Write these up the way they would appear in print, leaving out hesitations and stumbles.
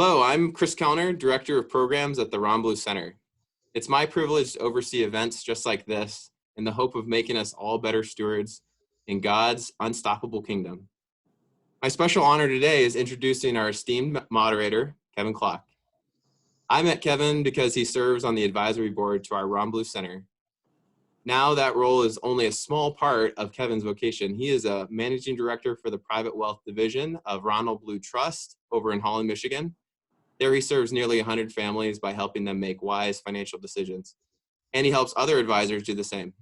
Hello, I'm Chris Kellner, Director of Programs at the Ron Blue Center. It's my privilege to oversee events just like this in the hope of making us all better stewards in God's unstoppable kingdom. My special honor today is introducing our esteemed moderator, Kevin Klok. I met Kevin because he serves on the advisory board to our Ron Blue Center. Now that role is only a small part of Kevin's vocation. He is a managing director for the private wealth division of Ronald Blue Trust over in Holland, Michigan. There he serves nearly 100 families by helping them make wise financial decisions. And he helps other advisors do the same.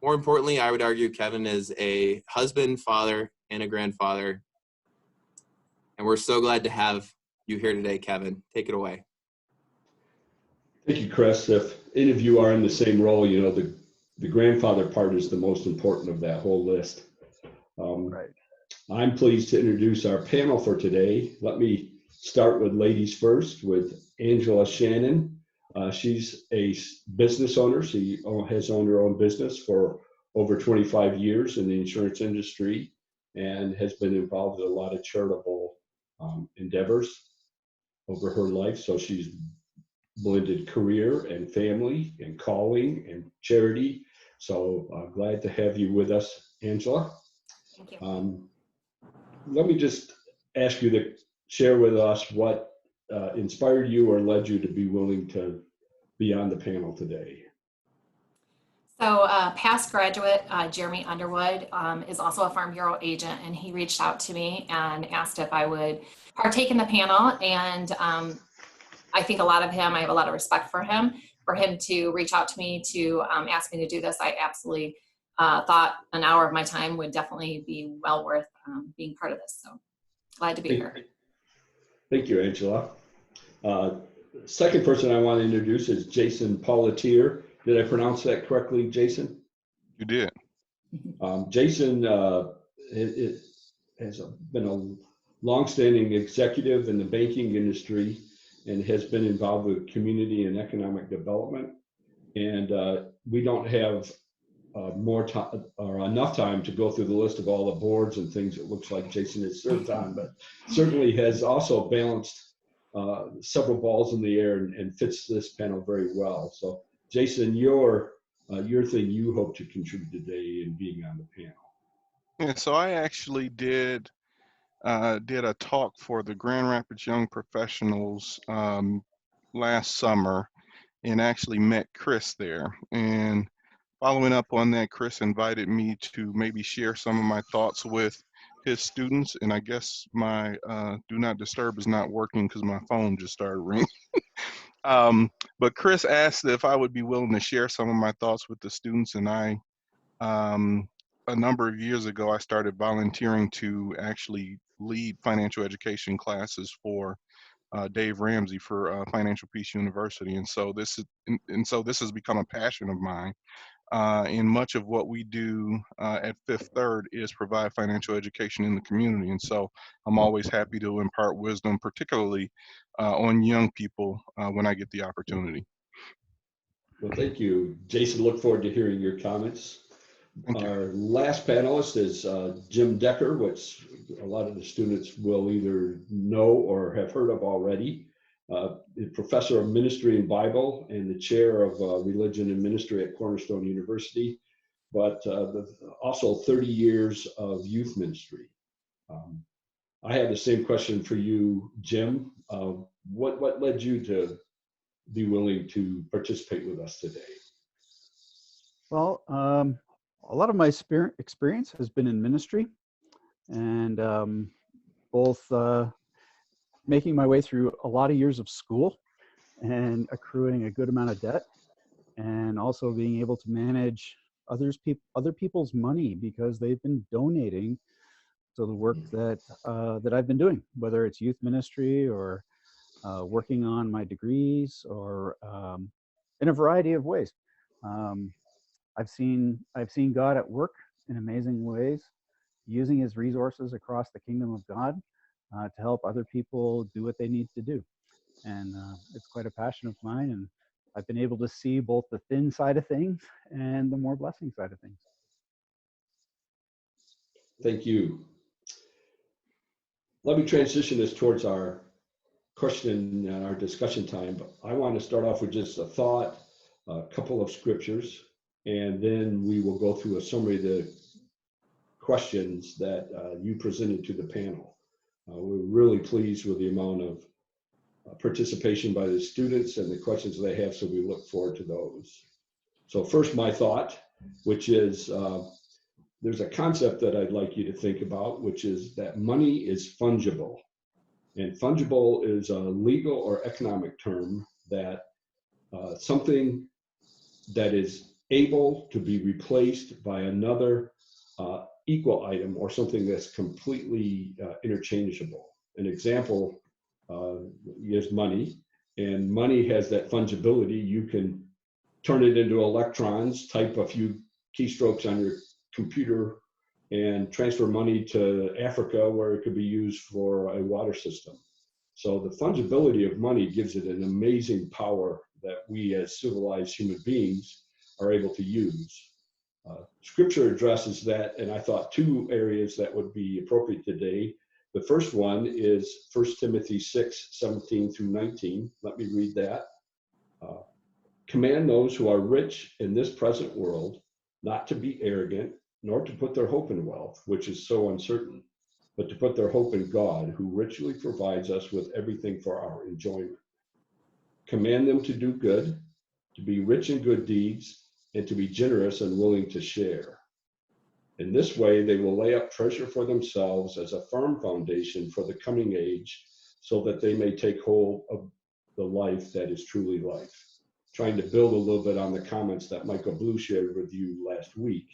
More importantly, I would argue Kevin is a husband, father, and a grandfather. And we're so glad to have you here today, Kevin. Take it away. Thank you, Chris. If any of you are in the same role, you know, the grandfather part is the most important of that whole list. Right. I'm pleased to introduce our panel for today. Let me start with ladies first with Angela Shannon. She's a business owner. She has owned her own business for over 25 years in the insurance industry and has been involved in a lot of charitable endeavors over her life. So she's blended career and family and calling and charity. So glad to have you with us, Angela. Thank you. Let me just ask you to share with us what inspired you or led you to be willing to be on the panel today. So past graduate, Jeremy Underwood, is also a Farm Bureau agent, and he reached out to me and asked if I would partake in the panel. And I think I have a lot of respect for him to reach out to me to ask me to do this. I absolutely thought an hour of my time would definitely be well worth being part of this. So glad to be here. Thank you, Angela. Second person I want to introduce is Jason Paulateer. Did I pronounce that correctly, Jason? You did. Jason has been a longstanding executive in the banking industry and has been involved with community and economic development. And we don't have more time or enough time to go through the list of all the boards and things it looks like Jason has served on, but certainly has also balanced several balls in the air and fits this panel very well. So Jason, your thing you hope to contribute today in being on the panel. Yeah, so I actually did a talk for the Grand Rapids Young Professionals last summer and actually met Chris there. And following up on that, Chris invited me to maybe share some of my thoughts with his students. And I guess my do not disturb is not working because my phone just started ringing. But Chris asked if I would be willing to share some of my thoughts with the students. And a number of years ago, I started volunteering to actually lead financial education classes for Dave Ramsey for Financial Peace University. And so this has become a passion of mine. And much of what we do at Fifth Third is provide financial education in the community. And so I'm always happy to impart wisdom, particularly on young people when I get the opportunity. Well, thank you, Jason. Look forward to hearing your comments. Our last panelist is Jim Dekker, which a lot of the students will either know or have heard of already. Professor of Ministry and Bible and the chair of Religion and Ministry at Cornerstone University, but also 30 years of youth ministry. I have the same question for you, Jim. What led you to be willing to participate with us today? Well, a lot of my experience has been in ministry, and both making my way through a lot of years of school and accruing a good amount of debt, and also being able to manage other people's money because they've been donating to the work that I've been doing, whether it's youth ministry or working on my degrees or in a variety of ways. I've seen God at work in amazing ways, using his resources across the kingdom of God to help other people do what they need to do. And it's quite a passion of mine. And I've been able to see both the thin side of things and the more blessing side of things. Thank you. Let me transition this towards our question in our discussion time, but I want to start off with just a thought, a couple of scriptures, and then we will go through a summary of the questions that you presented to the panel. We're really pleased with the amount of participation by the students and the questions they have, so we look forward to those. So first, my thought, which is there's a concept that I'd like you to think about, which is that money is fungible. And fungible is a legal or economic term that something that is able to be replaced by another equal item or something that's completely interchangeable. An example is money, and money has that fungibility. You can turn it into electrons, type a few keystrokes on your computer, and transfer money to Africa where it could be used for a water system. So the fungibility of money gives it an amazing power that we as civilized human beings are able to use. Scripture addresses that, and I thought two areas that would be appropriate today. The first one is 1 Timothy 6:17 through 19. Let me read that. Command those who are rich in this present world not to be arrogant, nor to put their hope in wealth, which is so uncertain, but to put their hope in God, who richly provides us with everything for our enjoyment. Command them to do good, to be rich in good deeds, and to be generous and willing to share. In this way, they will lay up treasure for themselves as a firm foundation for the coming age, so that they may take hold of the life that is truly life. Trying to build a little bit on the comments that Michael Blue shared with you last week.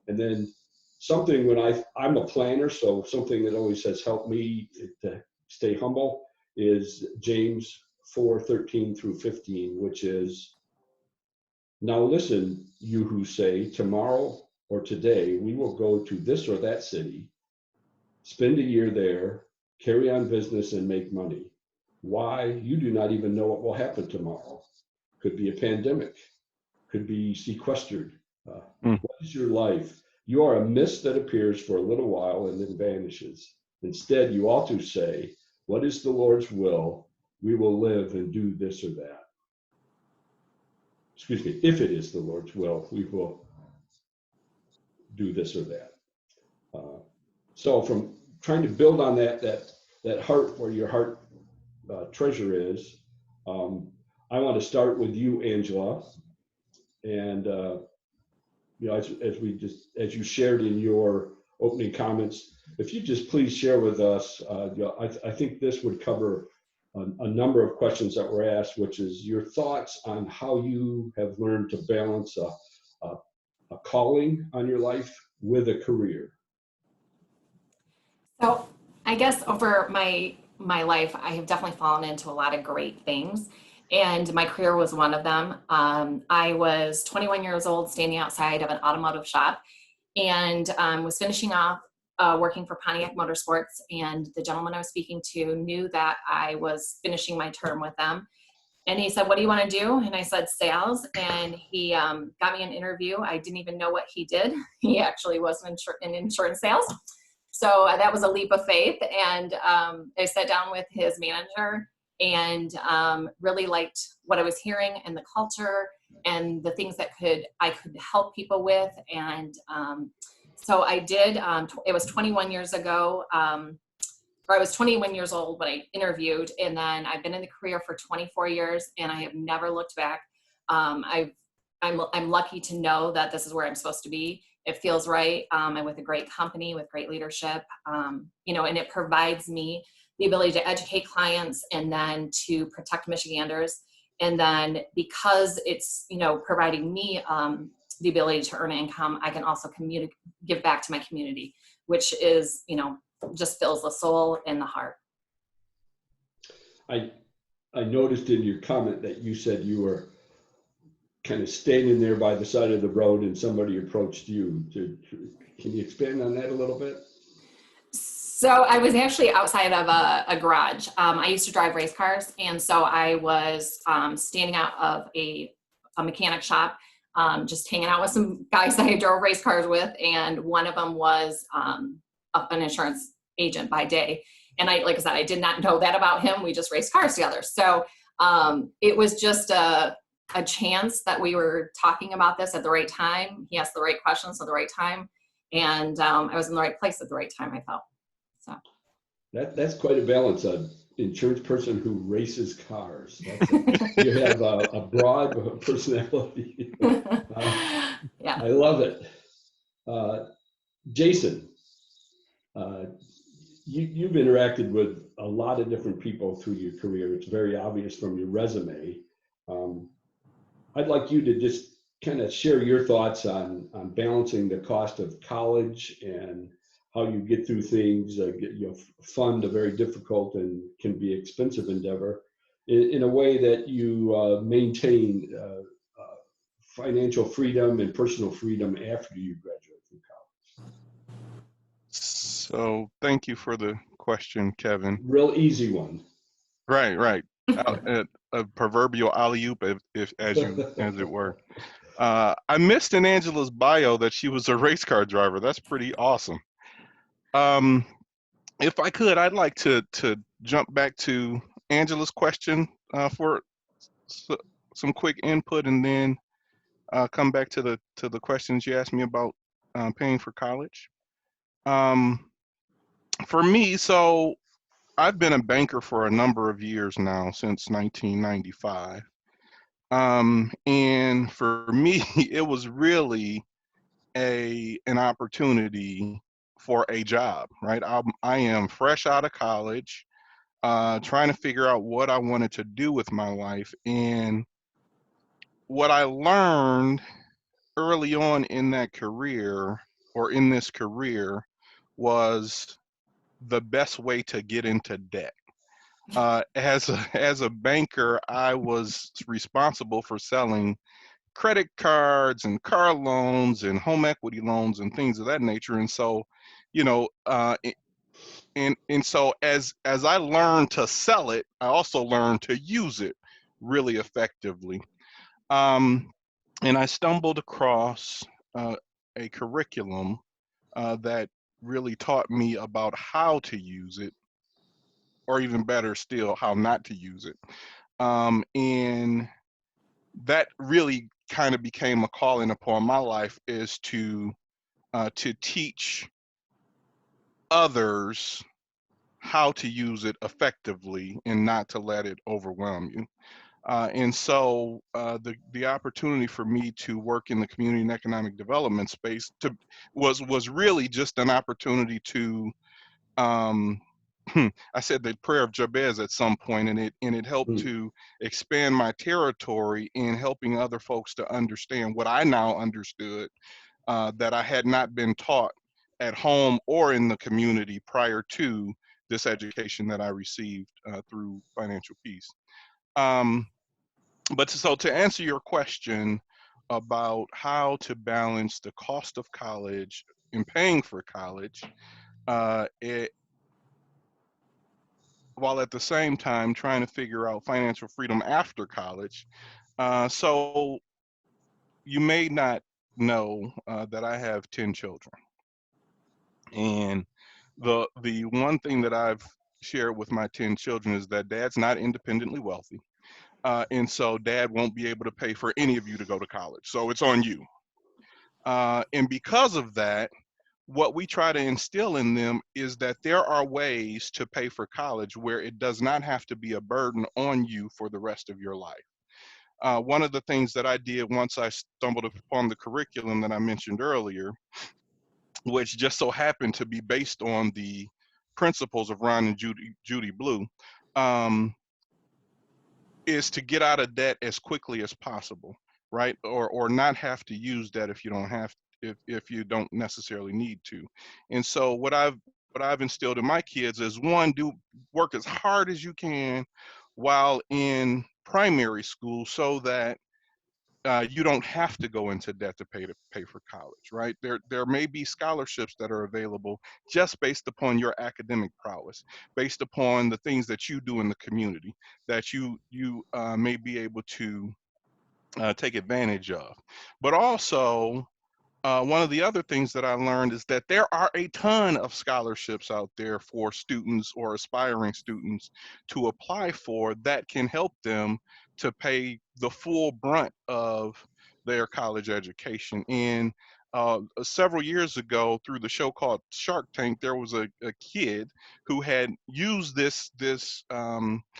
And then something when I'm a planner, so something that always has helped me to stay humble is James 4:13 through 15, which is, now listen, you who say tomorrow or today we will go to this or that city, spend a year there, carry on business and make money. Why? You do not even know what will happen tomorrow. Could be a pandemic, could be sequestered. What is your life? You are a mist that appears for a little while and then vanishes. Instead, you ought to say, what is the Lord's will? We will live and do this or that. Excuse me, if it is the Lord's will, we will do this or that. So from trying to build on that heart where your heart treasure is, I want to start with you, Angela. And you know, as you shared in your opening comments, if you just please share with us, you know, I think this would cover a number of questions that were asked, which is your thoughts on how you have learned to balance a calling on your life with a career. So I guess over my life, I have definitely fallen into a lot of great things. And my career was one of them. I was 21 years old, standing outside of an automotive shop, and was finishing off working for Pontiac Motorsports. And the gentleman I was speaking to knew that I was finishing my term with them. And he said, what do you want to do? And I said, sales. And he got me an interview. I didn't even know what he did. He actually was in insurance sales. So that was a leap of faith. And I sat down with his manager and really liked what I was hearing and the culture and the things that I could help people with. And so I did. It was 21 years ago, or I was 21 years old when I interviewed, and then I've been in the career for 24 years, and I have never looked back. I'm lucky to know that this is where I'm supposed to be. It feels right. I'm with a great company with great leadership, you know, and it provides me the ability to educate clients and then to protect Michiganders. And then because it's, you know, providing me the ability to earn income, I can also give back to my community, which is, you know, just fills the soul and the heart. I noticed in your comment that you said you were kind of standing there by the side of the road and somebody approached you. Can you expand on that a little bit? So I was actually outside of a garage. I used to drive race cars. And so I was standing out of a mechanic shop, just hanging out with some guys that I drove race cars with. And one of them was an insurance agent by day. And like I said, I did not know that about him. We just raced cars together. So it was just a chance that we were talking about this at the right time. He asked the right questions at the right time. And I was in the right place at the right time, I felt. So that's quite a balance. An insurance person who races cars. You have a broad personality. Yeah. I love it. Jason, you've interacted with a lot of different people through your career. It's very obvious from your resume. I'd like you to just kind of share your thoughts on balancing the cost of college and how you get through things, fund a very difficult and can be expensive endeavor in a way that you maintain financial freedom and personal freedom after you graduate from college. So thank you for the question, Kevin. Real easy one. Right. A proverbial alley-oop, as it were. I missed in Angela's bio that she was a race car driver. That's pretty awesome. If I could, I'd like to jump back to Angela's question for some quick input, and then come back to the questions you asked me about paying for college. For me, so I've been a banker for a number of years now, since 1995. And for me, it was really an opportunity for a job, right? I am fresh out of college, trying to figure out what I wanted to do with my life. And what I learned early on in that career, or in this career, was the best way to get into debt. As a banker, I was responsible for selling credit cards and car loans and home equity loans and things of that nature. And so, and so as I learned to sell it, I also learned to use it really effectively. And I stumbled across a curriculum that really taught me about how to use it, or even better still, how not to use it. And that really kind of became a calling upon my life, is to teach others how to use it effectively and not to let it overwhelm you. And so the opportunity for me to work in the community and economic development space was really just an opportunity to, I said the prayer of Jabez at some point, and it helped to expand my territory in helping other folks to understand what I now understood, that I had not been taught at home or in the community prior to this education that I received through Financial Peace. But so to answer your question about how to balance the cost of college and paying for college, while at the same time trying to figure out financial freedom after college. So you may not know that I have 10 children. And the one thing that I've shared with my 10 children is that dad's not independently wealthy. And so dad won't be able to pay for any of you to go to college. So it's on you. And because of that, what we try to instill in them is that there are ways to pay for college where it does not have to be a burden on you for the rest of your life. One of the things that I did once I stumbled upon the curriculum that I mentioned earlier, which just so happened to be based on the principles of Ron and Judy Blue, is to get out of debt as quickly as possible, right? Or not have to use debt if you don't have, if you don't necessarily need to. And so what I've instilled in my kids is, one, do work as hard as you can while in primary school, so that you don't have to go into debt to pay for college, right? There may be scholarships that are available just based upon your academic prowess, based upon the things that you do in the community that you may be able to take advantage of. But also, one of the other things that I learned is that there are a ton of scholarships out there for students or aspiring students to apply for that can help them to pay the full brunt of their college education. And several years ago, through the show called Shark Tank, there was a kid who had used this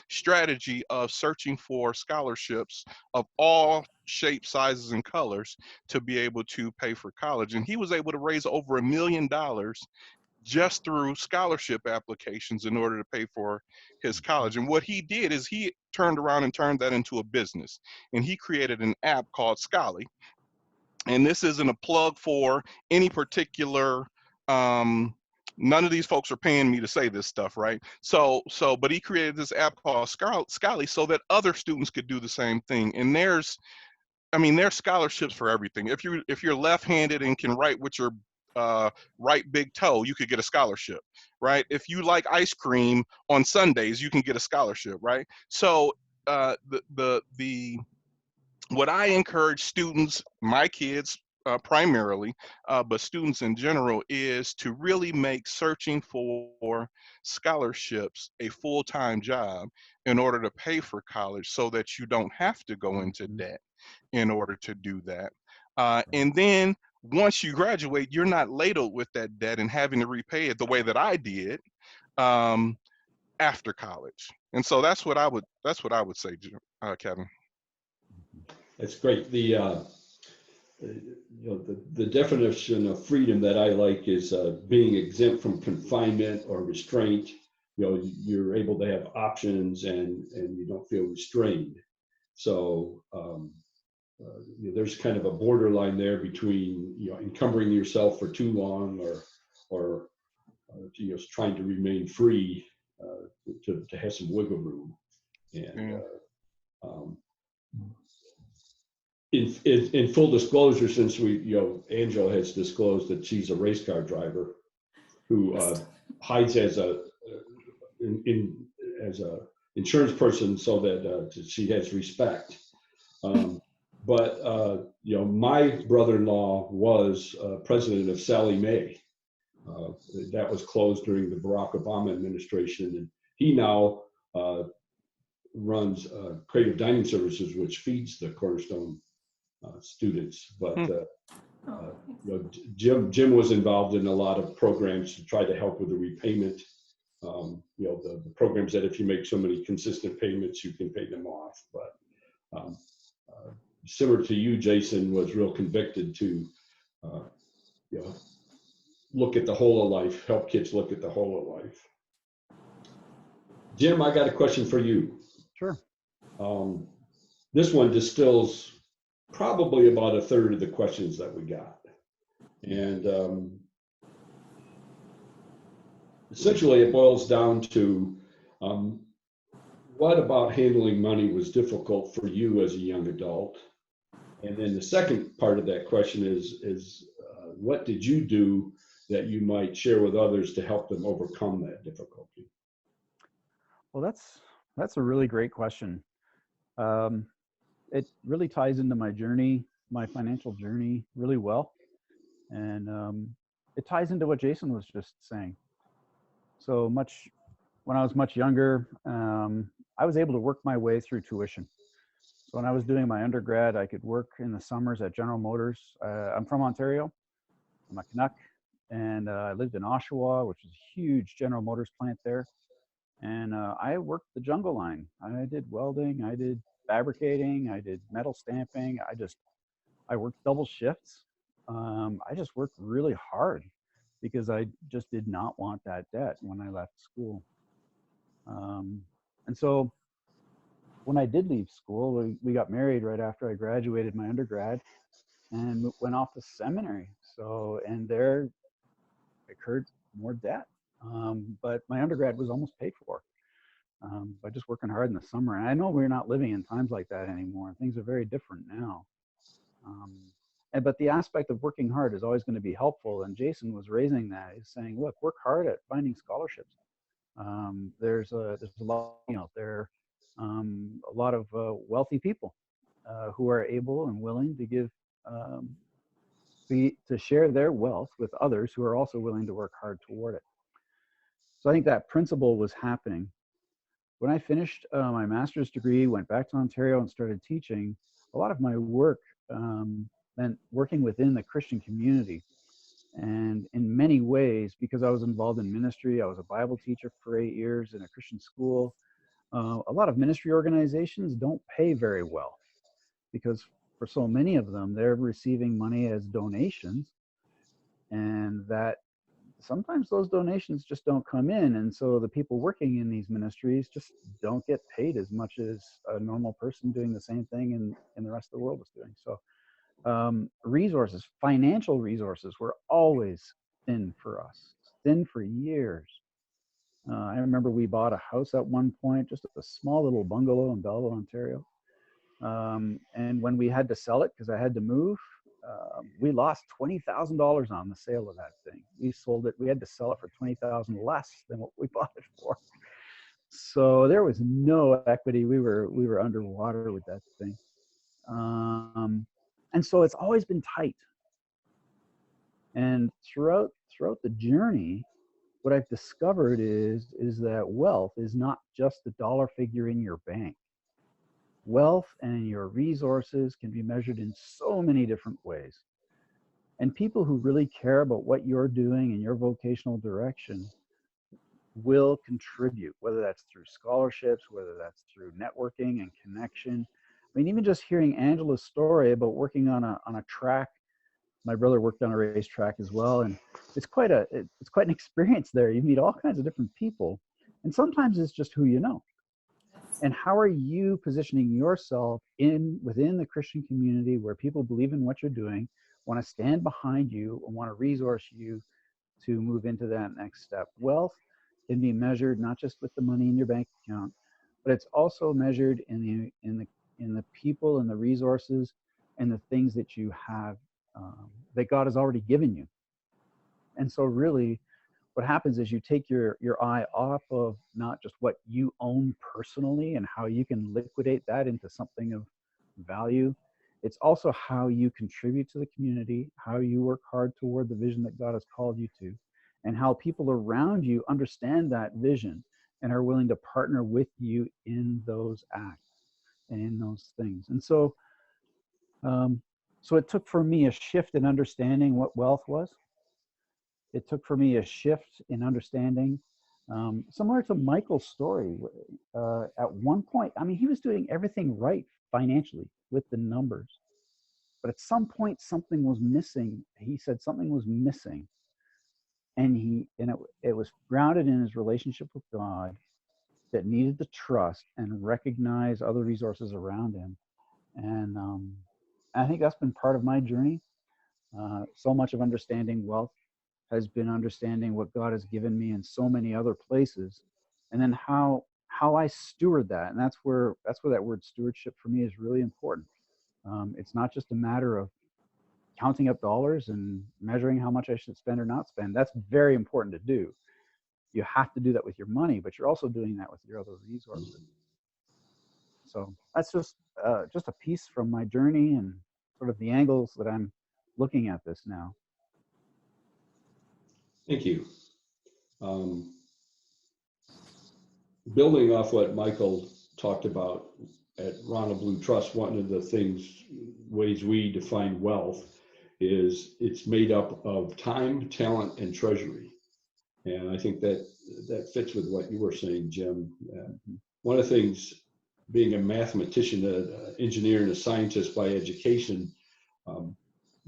strategy of searching for scholarships of all shapes, sizes, and colors to be able to pay for college. And he was able to raise over $1 million just through scholarship applications in order to pay for his college. And what he did is he turned around and turned that into a business. And he created an app called Scholly. And this isn't a plug for any particular none of these folks are paying me to say this stuff, right? But he created this app called Scholly so that other students could do the same thing. And there's scholarships for everything. If you're left-handed and can write with your right big toe, you could get a scholarship, right? If you like ice cream on Sundays, you can get a scholarship, right? So what I encourage students, my kids primarily, but students in general, is to really make searching for scholarships a full-time job in order to pay for college so that you don't have to go into debt in order to do that. And then once you graduate, you're not ladled with that debt and having to repay it the way that I did after college. And so that's what I would say, Kevin. That's great. The definition of freedom that I like is being exempt from confinement or restraint. You're able to have options and you don't feel restrained. So there's kind of a borderline there between encumbering yourself for too long or trying to remain free to have some wiggle room. And in full disclosure, since Angela has disclosed that she's a race car driver who hides as a insurance person so that she has respect. But my brother-in-law was president of Sallie Mae. That was closed during the Barack Obama administration, and he now runs Creative Dining Services, which feeds the Cornerstone students. But Jim was involved in a lot of programs to try to help with the repayment. The programs that if you make so many consistent payments, you can pay them off. But similar to you, Jason was real convicted to look at the whole of life, help kids look at the whole of life. Jim, I got a question for you. Sure. This one distills probably about a third of the questions that we got. And essentially it boils down to what about handling money was difficult for you as a young adult? And then the second part of that question is what did you do that you might share with others to help them overcome that difficulty? Well, that's a really great question. It really ties into my journey, my financial journey, really well. And it ties into what Jason was just saying. So when I was much younger, I was able to work my way through tuition. So when I was doing my undergrad, I could work in the summers at General Motors. I'm from Ontario. I'm a Canuck. And I lived in Oshawa, which is a huge General Motors plant there. And I worked the jungle line. I did welding, I did fabricating, I did metal stamping. I worked double shifts. I just worked really hard because I just did not want that debt when I left school. And so when I did leave school, we got married right after I graduated my undergrad and went off to seminary. And there incurred more debt. But my undergrad was almost paid for by just working hard in the summer. And I know we're not living in times like that anymore. Things are very different now. But the aspect of working hard is always going to be helpful. And Jason was raising that. He's saying, look, work hard at finding scholarships. There's a lot out there, a lot of wealthy people who are able and willing to give to share their wealth with others who are also willing to work hard toward it. So I think that principle was happening. When I finished my master's degree, went back to Ontario and started teaching, a lot of my work meant working within the Christian community. And in many ways, because I was involved in ministry, I was a Bible teacher for 8 years in a Christian school. A lot of ministry organizations don't pay very well because for so many of them, they're receiving money as donations, and that sometimes those donations just don't come in. And so the people working in these ministries just don't get paid as much as a normal person doing the same thing in the rest of the world is doing. So resources, financial resources were always thin for us, thin for years. I remember we bought a house at one point, just a small little bungalow in Belleville, Ontario. And when we had to sell it, because I had to move, we lost $20,000 on the sale of that thing. We sold it, we had to sell it for $20,000 less than what we bought it for. So there was no equity. We were underwater with that thing. And so it's always been tight. And throughout the journey, what I've discovered is that wealth is not just the dollar figure in your bank. Wealth and your resources can be measured in so many different ways. And people who really care about what you're doing in your vocational direction will contribute, whether that's through scholarships, whether that's through networking and connection. I mean, even just hearing Angela's story about working on a track. My brother worked on a racetrack as well, and it's quite an experience there. You meet all kinds of different people, and sometimes it's just who you know. And how are you positioning yourself within the Christian community where people believe in what you're doing, want to stand behind you, and want to resource you to move into that next step? Wealth can be measured not just with the money in your bank account, but it's also measured in the people and the resources and the things that you have that God has already given you. And so really what happens is you take your eye off of not just what you own personally and how you can liquidate that into something of value. It's also how you contribute to the community, how you work hard toward the vision that God has called you to, and how people around you understand that vision and are willing to partner with you in those acts and in those things. And so, so it took for me a shift in understanding what wealth was. It took for me a shift in understanding, similar to Michael's story. At one point, I mean, he was doing everything right financially with the numbers, but at some point something was missing. He said something was missing, and it was grounded in his relationship with God that needed to trust and recognize other resources around him. And I think that's been part of my journey. So much of understanding wealth has been understanding what God has given me in so many other places, and then how I steward that. And that's where that word stewardship for me is really important. It's not just a matter of counting up dollars and measuring how much I should spend or not spend. That's very important to do. You have to do that with your money, but you're also doing that with your other resources. So that's just a piece from my journey and sort of the angles that I'm looking at this now. Thank you. Building off what Michael talked about at Ronald Blue Trust, one of the ways we define wealth is it's made up of time, talent, and treasury. And I think that fits with what you were saying, Jim. One of the things, being a mathematician, an engineer, and a scientist by education,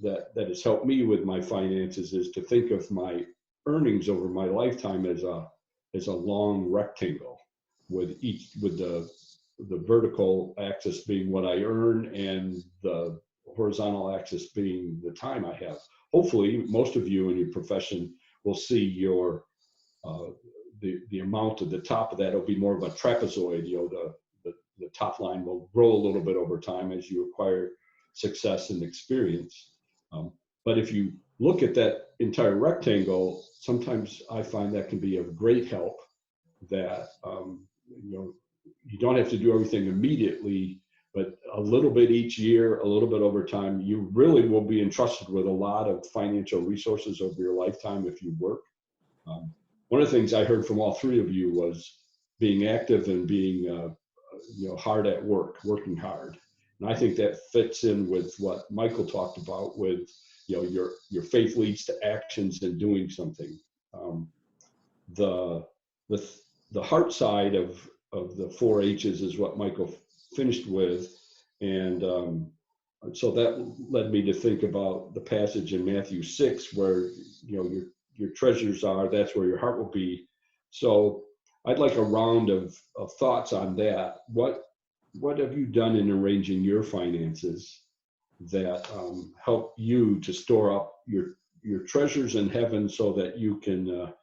that has helped me with my finances is to think of my earnings over my lifetime as a long rectangle, with the vertical axis being what I earn and the horizontal axis being the time I have. Hopefully, most of you in your profession will see your the amount at the top of that will be more of a trapezoid. You know, the top line will grow a little bit over time as you acquire success and experience. But if you look at that entire rectangle, sometimes I find that can be of great help. That you don't have to do everything immediately, but a little bit each year, a little bit over time, you really will be entrusted with a lot of financial resources over your lifetime if you work. One of the things I heard from all three of you was being active and being hard at work, working hard. And I think that fits in with what Michael talked about with, your faith leads to actions and doing something. The heart side of the 4-H's is what Michael finished with. And so that led me to think about the passage in Matthew 6, where, your treasures are, that's where your heart will be. So I'd like a round of thoughts on that. What have you done in arranging your finances that help you to store up your treasures in heaven so that you can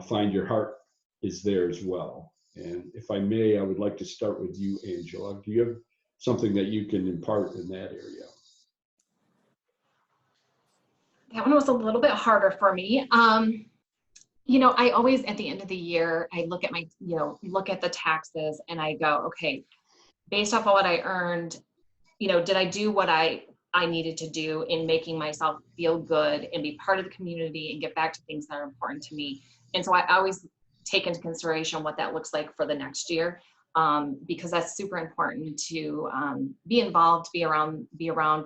find your heart is there as well? And if I may, I would like to start with you, Angela. Do you have something that you can impart in that area? That one was a little bit harder for me. I always, at the end of the year, I look at look at the taxes and I go, okay, based off of what I earned, did I do what I needed to do in making myself feel good and be part of the community and get back to things that are important to me? And so I always take into consideration what that looks like for the next year, because that's super important to be involved, be around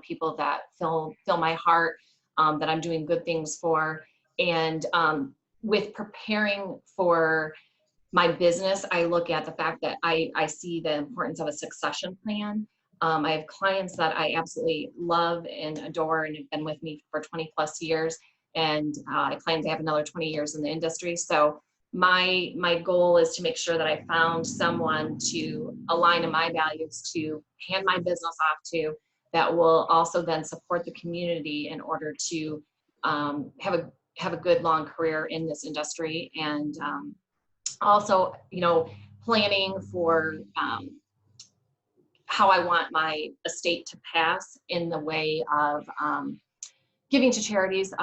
people that fill my heart, that I'm doing good things for. And with preparing for my business, I look at the fact that I see the importance of a succession plan. I have clients that I absolutely love and adore and have been with me for 20 plus years. And I plan to have another 20 years in the industry. So my goal is to make sure that I found someone to align to my values, to hand my business off to, that will also then support the community in order to have a good long career in this industry. And also, planning for how I want my estate to pass in the way of giving to charities,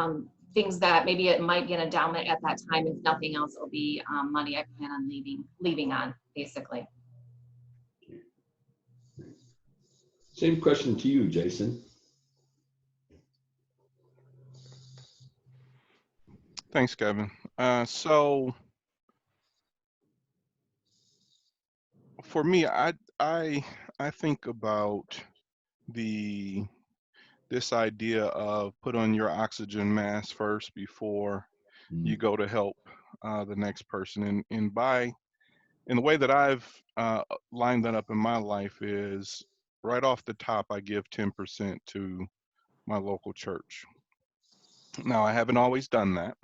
things that maybe it might be an endowment at that time. If nothing else, it'll be money I plan on leaving on, basically. Same question to you, Jason. Thanks, Kevin. So for me, I think about this idea of put on your oxygen mask first before you go to help the next person. And the way that I've lined that up in my life is right off the top, I give 10% to my local church. Now, I haven't always done that.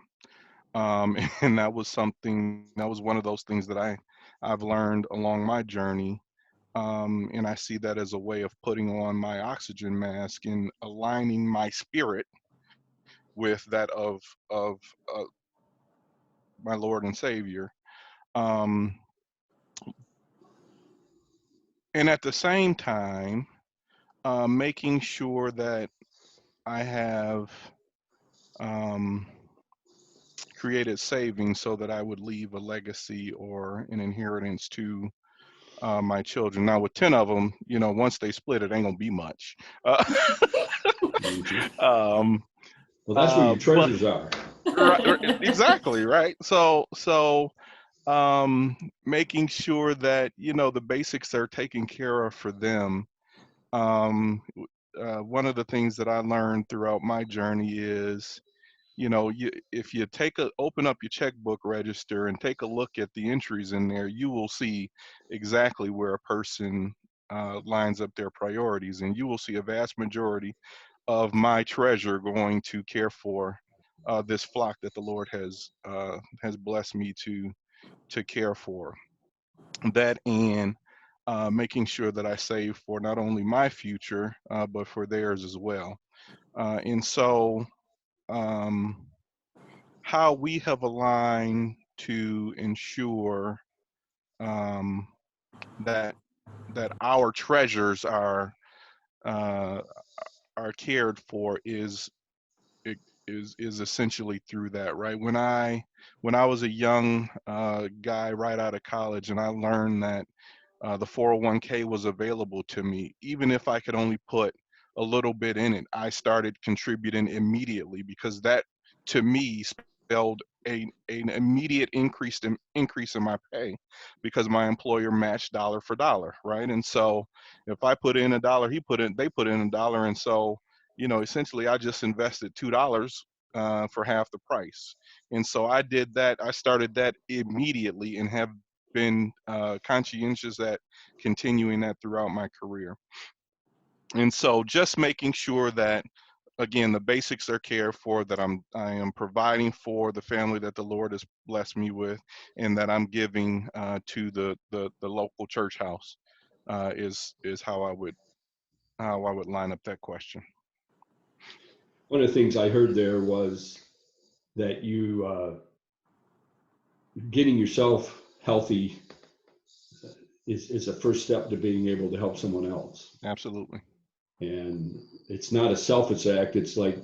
And that was one of those things that I've learned along my journey. And I see that as a way of putting on my oxygen mask and aligning my spirit with that of my Lord and Savior. And at the same time, making sure that I have created savings so that I would leave a legacy or an inheritance to my children. Now, with 10 of them, once they split, it ain't gonna be much. Well, that's where your treasures are. Right, exactly, right. So making sure that the basics are taken care of for them. One of the things that I learned throughout my journey is, if you open up your checkbook register and take a look at the entries in there, you will see exactly where a person lines up their priorities, and you will see a vast majority of my treasure going to care for this flock that the Lord has blessed me to care for. That and making sure that I save for not only my future but for theirs as well. And so how we have aligned to ensure that our treasures are cared for is essentially through that, right? When I was a young guy right out of college, and I learned that the 401k was available to me. Even if I could only put a little bit in it, I started contributing immediately, because that to me spelled an immediate increase in my pay, because my employer matched dollar for dollar, right? And so if I put in $1, they put in $1, and so essentially I just invested $2 for half the price. And so I did that. I started that immediately and have been conscientious at continuing that throughout my career. And so just making sure that, again, the basics are cared for, that I am providing for the family that the Lord has blessed me with, and that I'm giving to the local church house is how I would line up that question. One of the things I heard there was that you getting yourself healthy is a first step to being able to help someone else. Absolutely. And it's not a selfish act. It's like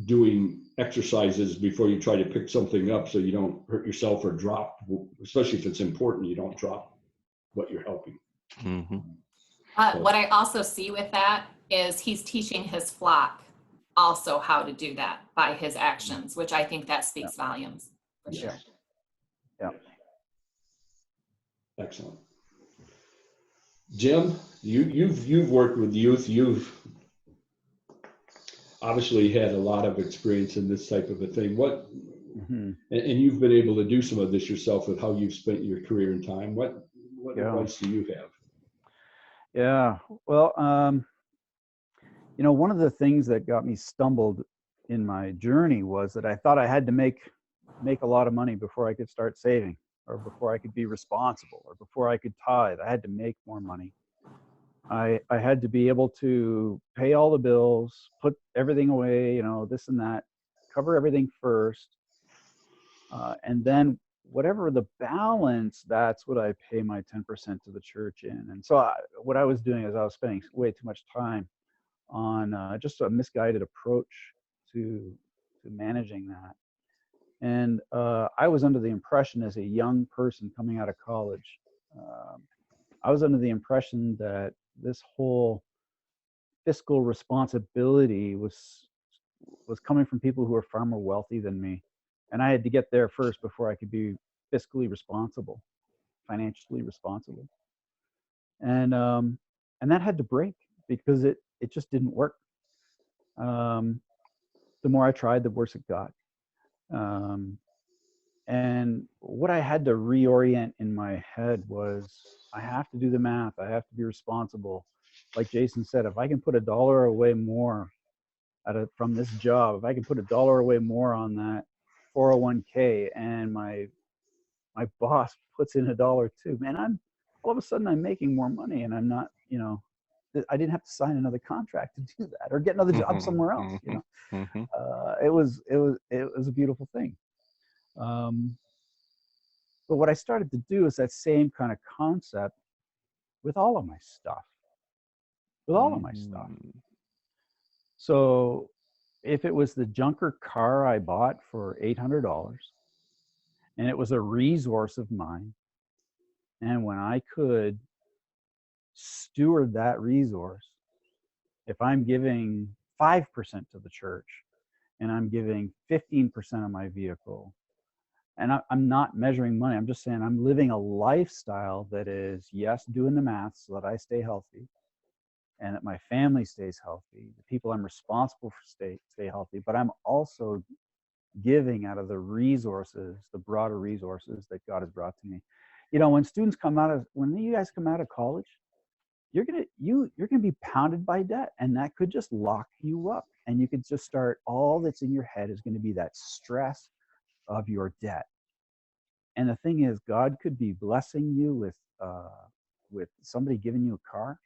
doing exercises before you try to pick something up so you don't hurt yourself or drop, especially if it's important, you don't drop what you're helping. Mm-hmm. What I also see with that is he's teaching his flock also how to do that by his actions, which I think that speaks volumes. For sure. Yeah. Excellent. Jim, you've worked with youth. You've obviously had a lot of experience in this type of a thing. And you've been able to do some of this yourself with how you've spent your career and time. What advice do you have? Yeah. Well, one of the things that got me stumbled in my journey was that I thought I had to make a lot of money before I could start saving, or before I could be responsible, or before I could tithe. I had to make more money. I had to be able to pay all the bills, put everything away, this and that, cover everything first. And then whatever the balance, that's what I pay my 10% to the church in. And so what I was doing is I was spending way too much time on just a misguided approach to managing that. And I was under the impression, as a young person coming out of college, I was under the impression that this whole fiscal responsibility was coming from people who were far more wealthy than me. And I had to get there first before I could be fiscally responsible, financially responsible. And that had to break, because it just didn't work. The more I tried, the worse it got. And what I had to reorient in my head was, I have to do the math. I have to be responsible. Like Jason said, if I can put $1 away more from this job, if I can put $1 away more on that 401k, and my boss puts in $1 too, man, all of a sudden I'm making more money, and I'm not, I didn't have to sign another contract to do that, or get another job somewhere else. It was a beautiful thing. But what I started to do is that same kind of concept with all of my stuff. So if it was the junker car I bought for $800, and it was a resource of mine, and when I could steward that resource, if I'm giving 5% to the church, and I'm giving 15% of my vehicle, and I'm not measuring money, I'm just saying I'm living a lifestyle that is, yes, doing the math so that I stay healthy, and that my family stays healthy, the people I'm responsible for stay healthy, but I'm also giving out of the resources, the broader resources that God has brought to me. When you guys come out of college, you're gonna be pounded by debt, and that could just lock you up, and you could just start, all that's in your head is going to be that stress of your debt. And the thing is, God could be blessing you with somebody giving you a car,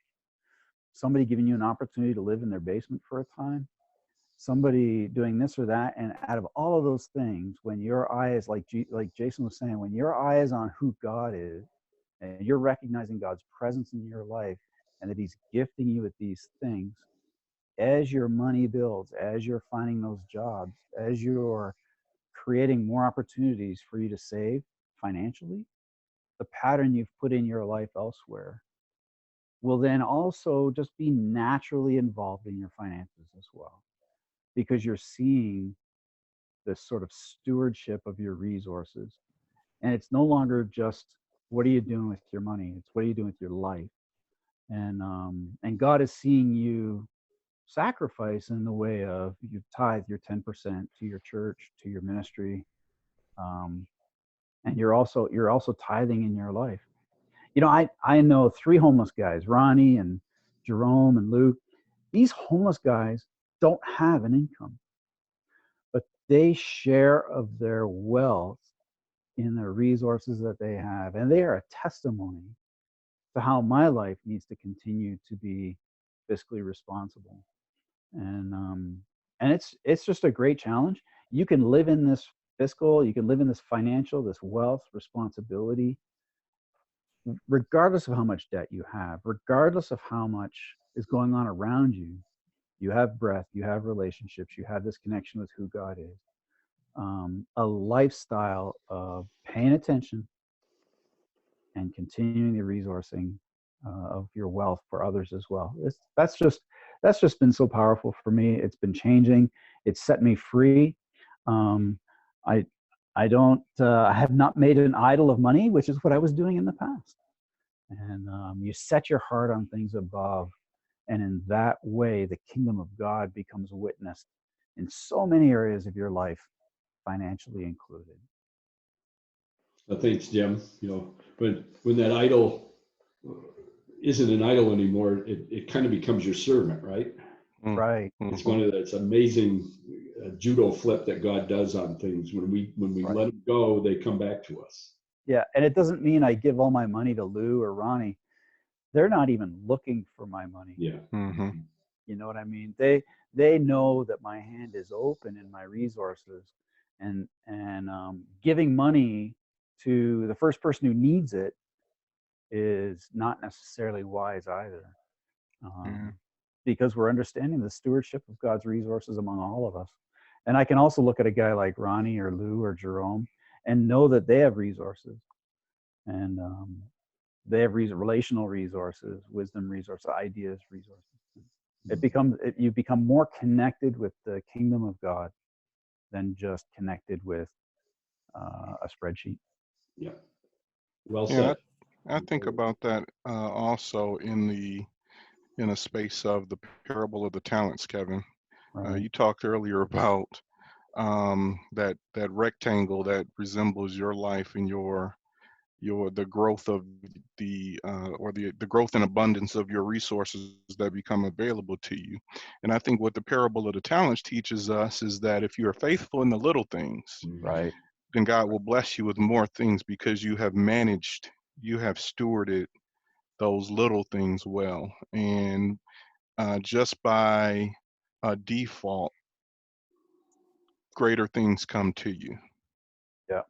somebody giving you an opportunity to live in their basement for a time, somebody doing this or that. And out of all of those things, when your eye is, like Jason was saying, when your eye is on who God is, and you're recognizing God's presence in your life, and that he's gifting you with these things, as your money builds, as you're finding those jobs, as you're creating more opportunities for you to save financially, the pattern you've put in your life elsewhere will then also just be naturally involved in your finances as well, because you're seeing this sort of stewardship of your resources. And it's no longer just, what are you doing with your money? It's, what are you doing with your life? And God is seeing you sacrifice in the way of, you tithe your 10% to your church, to your ministry, and you're also tithing in your life. You know, I know 3 homeless guys, Ronnie and Jerome and Luke. These homeless guys don't have an income, but they share of their wealth in the resources that they have, and they are a testimony to how my life needs to continue to be fiscally responsible. And it's just a great challenge. You can live in this you can live in this financial, this wealth responsibility, regardless of how much debt you have, regardless of how much is going on around you. You have breath, you have relationships, you have this connection with who God is. A lifestyle of paying attention and continuing the resourcing of your wealth for others as well. That's just been so powerful for me. It's been changing. It's set me free. I have not made an idol of money, which is what I was doing in the past. And you set your heart on things above, and in that way, the kingdom of God becomes witnessed in so many areas of your life, financially included. Thanks, Jim. You know, but when that idol isn't an idol anymore, it kind of becomes your servant, right? Right. It's one of that's amazing judo flip that God does on things. When we Right. let them go, they come back to us. Yeah, and it doesn't mean I give all my money to Lou or Ronnie. They're not even looking for my money. Yeah. You know what I mean? They know that my hand is open in my resources, and giving money to the first person who needs it is not necessarily wise either, because we're understanding the stewardship of God's resources among all of us. And I can also look at a guy like Ronnie or Lou or Jerome and know that they have resources, and they have relational resources, wisdom resources, ideas resources. You become more connected with the kingdom of God than just connected with a spreadsheet. Yeah. Well said. I think about that also in a space of the parable of the talents, Kevin. Right. You talked earlier about that rectangle that resembles your life and the growth of the growth and abundance of your resources that become available to you. And I think what the parable of the talents teaches us is that if you are faithful in the little things, Right. then God will bless you with more things, because you have stewarded those little things well. And just by default, greater things come to you. Yeah.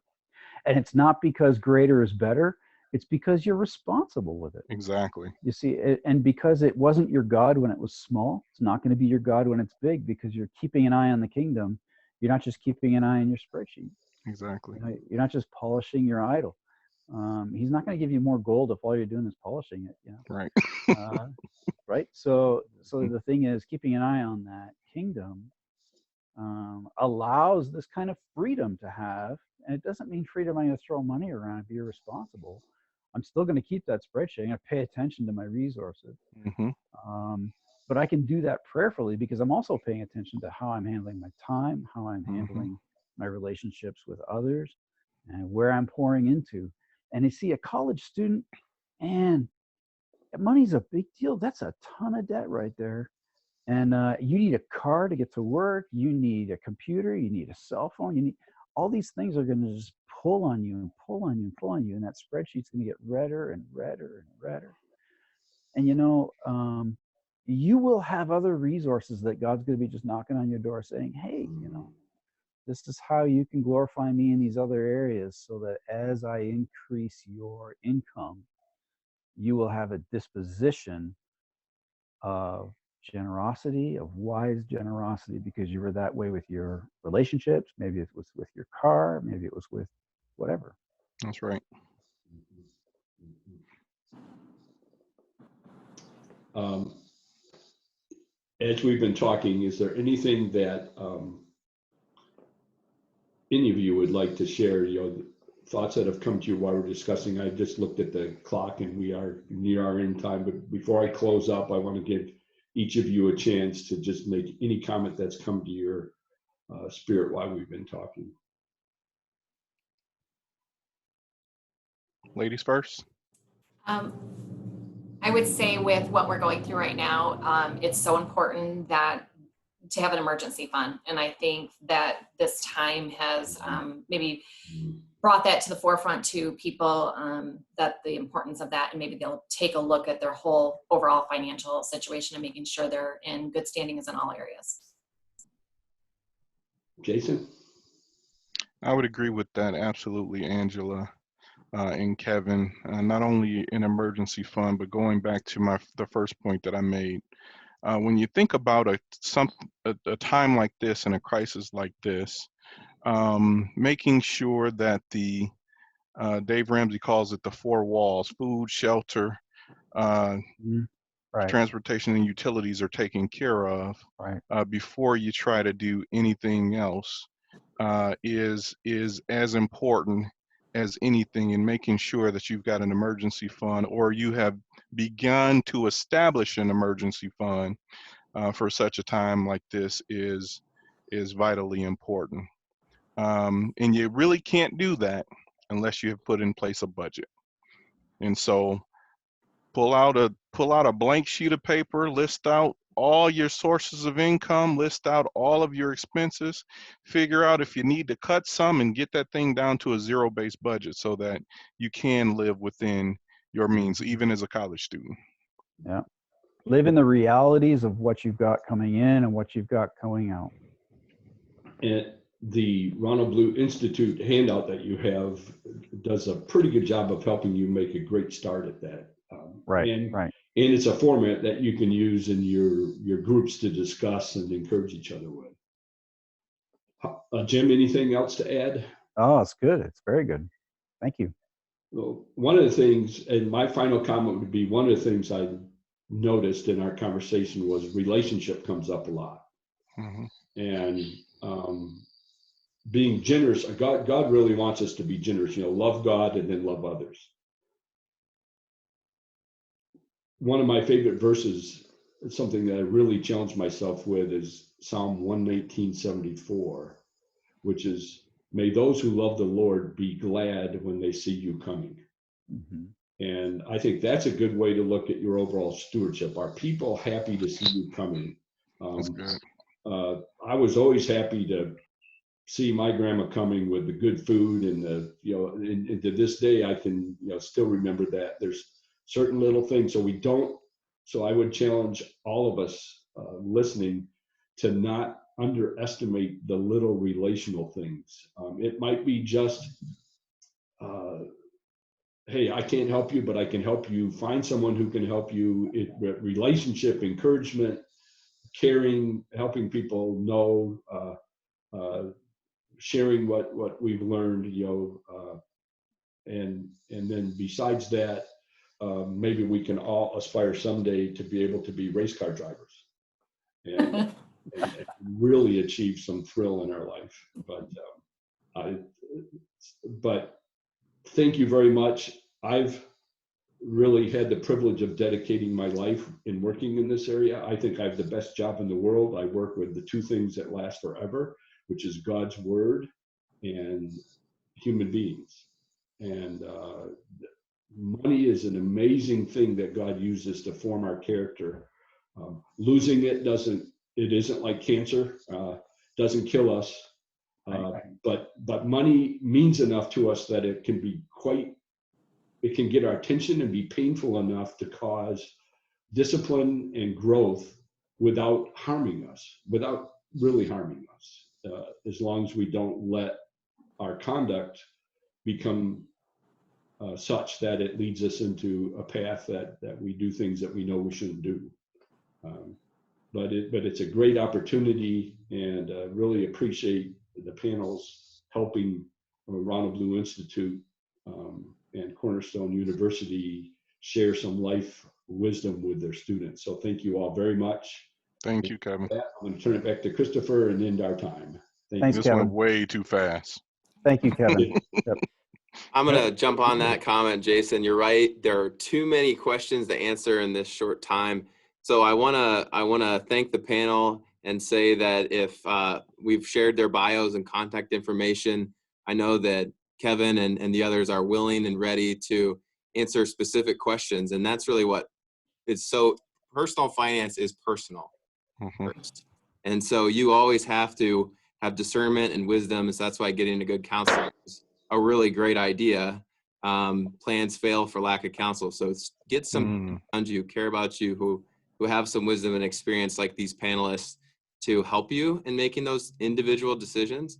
And it's not because greater is better. It's because you're responsible with it. Exactly. You see, and because it wasn't your God when it was small, it's not going to be your God when it's big, because you're keeping an eye on the kingdom. You're not just keeping an eye on your spreadsheet. Exactly. You know, you're not just polishing your idol. He's not going to give you more gold if all you're doing is polishing it. You know? Right. Right. So the thing is, keeping an eye on that kingdom allows this kind of freedom to have. And it doesn't mean freedom I'm going to throw money around and be irresponsible. I'm still going to keep that spreadsheet. I'm going to pay attention to my resources. But I can do that prayerfully, because I'm also paying attention to how I'm handling my time, how I'm handling my relationships with others, and where I'm pouring into. And you see, a college student, and money's a big deal. That's a ton of debt right there. And you need a car to get to work. You need a computer. You need a cell phone. You need all these things are going to just pull on you and pull on you and pull on you. And that spreadsheet's going to get redder and redder and redder. And, you know, you will have other resources that God's going to be just knocking on your door saying, hey, you know, this is how you can glorify me in these other areas, so that as I increase your income, you will have a disposition of generosity, of wise generosity, because you were that way with your relationships. Maybe it was with your car, maybe it was with whatever. That's right. As we've been talking, is there anything that any of you would like to share, thoughts that have come to you while we're discussing? I just looked at the clock and we are near our end time, but before I close up, I want to give each of you a chance to just make any comment that's come to your spirit while we've been talking. Ladies first. I would say with what we're going through right now, it's so important that to have an emergency fund. And I think that this time has maybe brought that to the forefront to people, that the importance of that, and maybe they'll take a look at their whole overall financial situation and making sure they're in good standings in all areas. Jason? I would agree with that, absolutely, Angela and Kevin. Not only an emergency fund, but going back to the first point that I made, when you think about a time like this and a crisis like this, making sure that the Dave Ramsey calls it the 4 walls: food, shelter, Right. transportation, and utilities are taken care of, Right. before you try to do anything else, is as important as anything. In making sure that you've got an emergency fund, or you have begun to establish an emergency fund for such a time like this, is vitally important. And you really can't do that unless you have put in place a budget. And so pull out a blank sheet of paper, list out all your sources of income, list out all of your expenses, figure out if you need to cut some, and get that thing down to a zero-based budget so that you can live within your means, even as a college student. Yeah. Live in the realities of what you've got coming in and what you've got going out. And the Ronald Blue Institute handout that you have does a pretty good job of helping you make a great start at that. Right. And it's a format that you can use in your groups to discuss and encourage each other with. Jim, anything else to add? Oh, it's good. It's very good. Thank you. Well, one of the things, and my final comment would be, one of the things I noticed in our conversation was relationship comes up a lot. Mm-hmm. And being generous, God really wants us to be generous, love God and then love others. One of my favorite verses, something that I really challenged myself with, is Psalm 119:74, which is, may those who love the Lord be glad when they see you coming. Mm-hmm. And I think that's a good way to look at your overall stewardship. Are people happy to see you coming? That's good. I was always happy to see my grandma coming with the good food, and and to this day I can still remember that. There's certain little things, so I would challenge all of us listening to not underestimate the little relational things. It might be just hey, I can't help you, but I can help you find someone who can help you. Relationship, encouragement, caring, helping people know, sharing what we've learned, and then besides that, maybe we can all aspire someday to be able to be race car drivers and really achieve some thrill in our life. But thank you very much. I've really had the privilege of dedicating my life in working in this area. I think I have the best job in the world. I work with the two things that last forever, which is God's word and human beings. And money is an amazing thing that God uses to form our character. Losing it isn't like cancer, doesn't kill us. But money means enough to us that it can get our attention and be painful enough to cause discipline and growth without really harming us, as long as we don't let our conduct become such that it leads us into a path that we do things that we know we shouldn't do. But it's a great opportunity, and really appreciate the panels helping Ronald Blue Institute and Cornerstone University share some life wisdom with their students. So thank you all very much. Thank you, Kevin. With that, I'm going to turn it back to Christopher and end our time. Thank Thanks, you. This went Kevin. way too fast. Thank you, Kevin. Yep. I'm going to jump on that comment, Jason. You're right. There are too many questions to answer in this short time. So I want to thank the panel and say that if we've shared their bios and contact information, I know that Kevin and the others are willing and ready to answer specific questions. And that's really what it's so personal finance is personal first. And so you always have to have discernment and wisdom. So that's why getting a good counselor is a really great idea. Plans fail for lack of counsel. So get some around you, care about you, who have some wisdom and experience like these panelists to help you in making those individual decisions.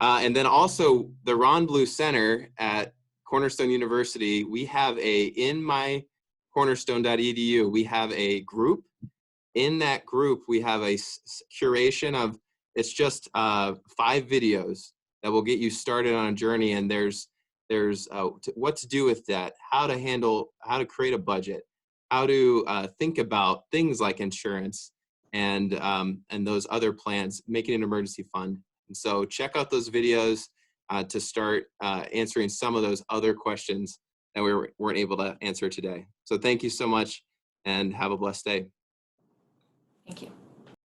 And then also the Ron Blue Center at Cornerstone University, we have in my cornerstone.edu, we have a group. In that group, we have a curation of, it's just 5 videos that will get you started on a journey. And there's what to do with debt, how to create a budget, how to think about things like insurance and those other plans, making an emergency fund. And so check out those videos to start answering some of those other questions that we weren't able to answer today. So thank you so much and have a blessed day. Thank you.